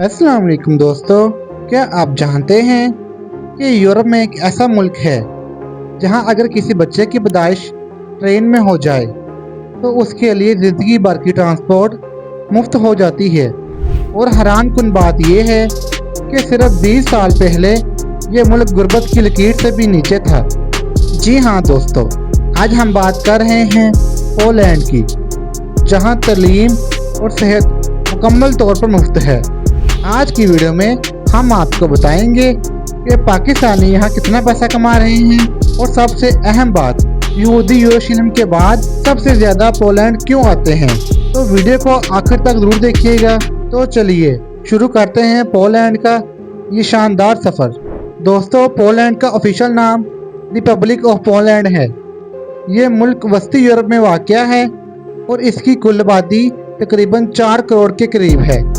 अस्सलाम वालेकुम दोस्तों, क्या आप जानते हैं कि यूरोप में एक ऐसा मुल्क है जहां अगर किसी बच्चे की पैदाइश ट्रेन में हो जाए तो उसके लिए ज़िंदगी भर की ट्रांसपोर्ट मुफ्त हो जाती है। और हैरान कुन बात यह है कि सिर्फ 20 साल पहले ये मुल्क गुर्बत की लकीर से भी नीचे था। जी हाँ दोस्तों, आज हम बात कर रहे हैं पोलैंड की, जहां तालीम और सेहत मुकम्मल तौर पर मुफ्त है। आज की वीडियो में हम आपको बताएंगे कि पाकिस्तानी यहाँ कितना पैसा कमा रहे हैं, और सबसे अहम बात, यहूदी यरूशलेम के बाद सबसे ज़्यादा पोलैंड क्यों आते हैं। तो वीडियो को आखिर तक जरूर देखिएगा। तो चलिए शुरू करते हैं पोलैंड का ये शानदार सफ़र। दोस्तों, पोलैंड का ऑफिशियल नाम रिपब्लिक ऑफ पोलैंड है। ये मुल्क वस्ती यूरोप में वाक़या है और इसकी कुल आबादी तकरीबन 4 करोड़ के करीब है,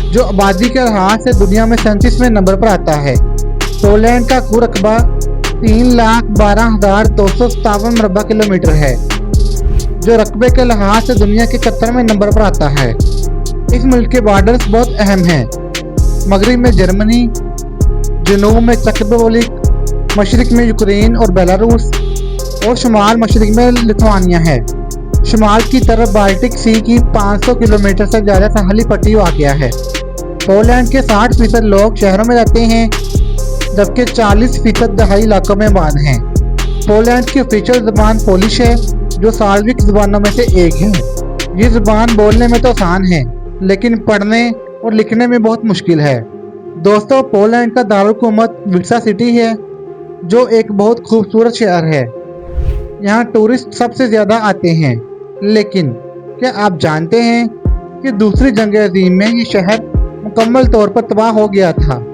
जो आबादी के लिहाज से दुनिया में 37वें नंबर पर आता है। पोलैंड का कुल रकबा 3,12,257 मरबा किलोमीटर है, जो रकबे के लिहाज से दुनिया के 71वें नंबर पर आता है। इस मुल्क के बॉर्डर्स बहुत अहम हैं। मगरिब में जर्मनी, जनूब में चेक रिपब्लिक, मशरिक में यूक्रेन और बेलारूस, और शुमाल मशरिक में लिथुआनिया है। शुमाल की तरफ बाल्टिक सी की 500 किलोमीटर से ज़्यादा साहली पट्टी वाक़या है। पोलैंड के 60% लोग शहरों में रहते हैं, जबकि 40% दहाई इलाकों में आबाद हैं। पोलैंड की ऑफिशियल ज़बान पोलिश है, जो सार्वत्रिक ज़बानों में से एक है। ये ज़बान बोलने में तो आसान है, लेकिन पढ़ने और लिखने में बहुत मुश्किल है। दोस्तों, पोलैंड का दारुलहुकूमत विक्सा सिटी है, जो एक बहुत खूबसूरत शहर है। यहाँ टूरिस्ट सबसे ज़्यादा आते हैं। लेकिन क्या आप जानते हैं कि दूसरी जंग अज़ीम में ये शहर मुकम्मल तौर पर तबाह हो गया था,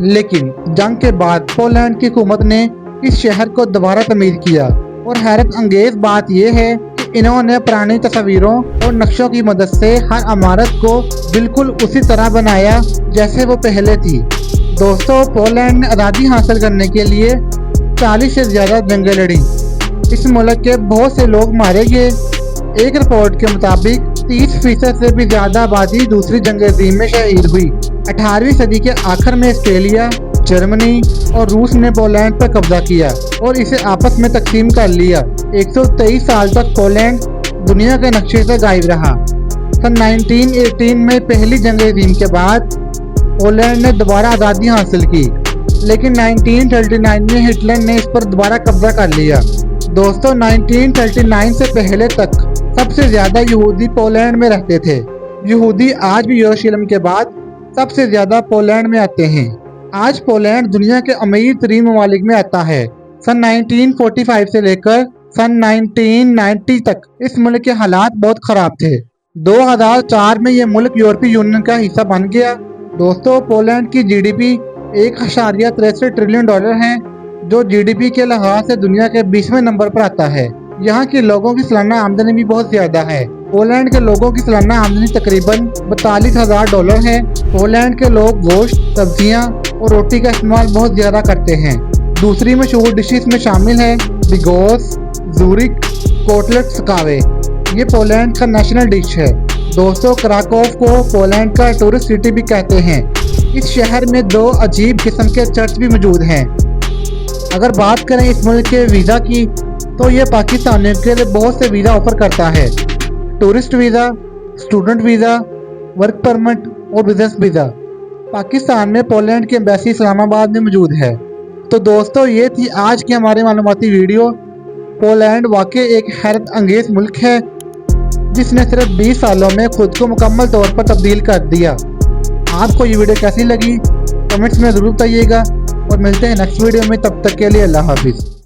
लेकिन जंग के बाद पोलैंड की हुकूमत ने इस शहर को दोबारा तमीर किया। और हैरत अंगेज बात यह है कि इन्होंने पुरानी तस्वीरों और नक्शों की मदद से हर इमारत को बिल्कुल उसी तरह बनाया जैसे वो पहले थी। दोस्तों, पोलैंड ने आज़ादी हासिल करने के लिए 40 से ज़्यादा जंगें लड़ी। इस मुल्क के बहुत से लोग मारे गए। एक रिपोर्ट के मुताबिक 30% से भी ज़्यादा आबादी दूसरी जंग अज़ीम में शहीद हुई। 18वीं सदी के आखिर में ऑस्ट्रेलिया, जर्मनी और रूस ने पोलैंड पर कब्जा किया और इसे आपस में तकसीम कर लिया। 123 साल तक पोलैंड दुनिया के नक्शे से गायब रहा। सन 1918 में पहली जंग अज़ीम के बाद पोलैंड ने दोबारा आज़ादी हासिल की, लेकिन 1939 में हिटलर ने इस पर दोबारा कब्जा कर लिया। दोस्तों, 1939 से पहले तक सबसे ज़्यादा यहूदी पोलैंड में रहते थे। यहूदी आज भी यरूशलेम के बाद सबसे ज़्यादा पोलैंड में आते हैं। आज पोलैंड दुनिया के अमीर तरीन ममालिक में आता है। सन 1945 से लेकर सन 1990 तक इस मुल्क के हालात बहुत ख़राब थे। 2004 में यह मुल्क यूरोपीय यूनियन का हिस्सा बन गया। दोस्तों, पोलैंड की GDP 1.63 ट्रिलियन डॉलर है, जो GDP के लिहाज से दुनिया के 20वें नंबर पर आता है। यहाँ के लोगों की सालाना आमदनी भी बहुत ज़्यादा है। पोलैंड के लोगों की सालाना आमदनी तकरीबन 42,000 डॉलर है। पोलैंड के लोग गोश्त, सब्जियाँ और रोटी का इस्तेमाल बहुत ज़्यादा करते हैं। दूसरी मशहूर डिशेस में शामिल है बिगोस, ज़ूरिक, कोटलेट, स्कावे। ये पोलैंड का नेशनल डिश है। दोस्तों, क्राकोव को पोलैंड का टूरिस्ट सिटी भी कहते हैं। इस शहर में 2 अजीब किस्म के चर्च भी मौजूद हैं। अगर बात करें इस मुल्क के वीज़ा की, तो ये पाकिस्तानियों के लिए बहुत से वीज़ा ऑफर करता है। Tourist visa, student visa, work permit और बिजनेस वीज़ा। पाकिस्तान में पोलैंड की एम्बेसी इस्लामाबाद में मौजूद है। तो दोस्तों, ये थी आज की हमारी मालूमाती वीडियो। पोलैंड वाकई एक हैरत अंगेज मुल्क है, जिसने सिर्फ 20 सालों में खुद को मुकम्मल तौर पर तब्दील कर दिया। आपको ये वीडियो कैसी लगी कमेंट्स में ज़रूर बताइएगा, और मिलते हैं नेक्स्ट वीडियो में। तब तक के लिए अल्लाह हाफिज़।